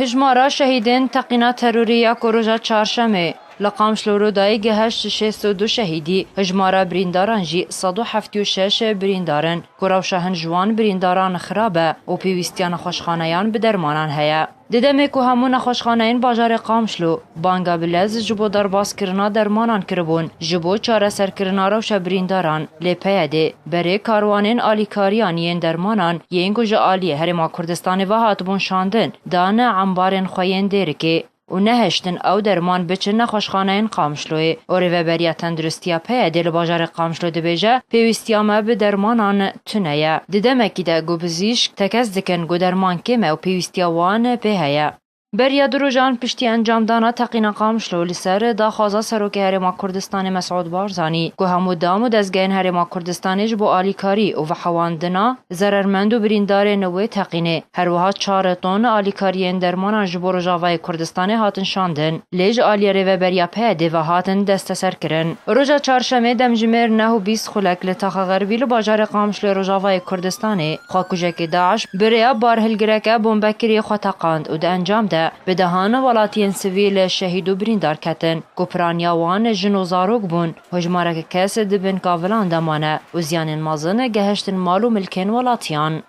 هجمارا شهیدین تقینا تروریه کروژا چهارشنبه لقامشلو رودای گهشت 62 شهیدی هجمارا برینداران جی 176 بریندارن کراوشهن جوان برینداران خرابه و پیوستیان خوشخانهیان به درمانان هیا دیدمی که همون خوشخانهین باجار قامشلو بانگا بلز جبو درباس کرنا درمانان کربون جبو چاره سر کرنا روش برینداران لیپه ده بره کاروانین آلیکاریانین درمانان ینگو جا آلیه هرما کردستان و هاتبون شاندن دانه عمبارین خوین دیرکی و نهشتن او درمان بچن نخوشخانهین قامشلوی و ریوبریا تندرستیا پی دل باجار قامشلو دبیجه پیوستیامه به درمانان تنهیه دیدمکی ده گو بزیشک تکز دکن گو درمان کمه و پیوستیاوان پی هیه بریا دروجان پشتی انجام دانا تقینا قامشلو لسر داخوازا سروک هرما کردستان مسعود بارزانی که همو دام و دزگین هرما کردستانیش بو آلیکاری و حواندنا زررمند و بریندار نوی تقینه هر وها 4 طن آلیکارین درمانان جبو رجاوای کردستان هاتن شاندن لیج آلیره و بریا پیده و هاتن دست سر کرن روژا چهارشنبه دمجمر 9 و 20 خلک لتاخ غربی لباجار قامشلو رجاوای کردستانی خاکوجک داعش بریا بارهلگرک بمبکری خطاقاند و ده انجام ده به دهان ولاتین سویل شهید و بریندار کتن گپرانیا وان جنو زاروگ بون هجمارک کس دبن کاولان دمانه و زیان مازن گهشتن مال و ملکن ولاتیان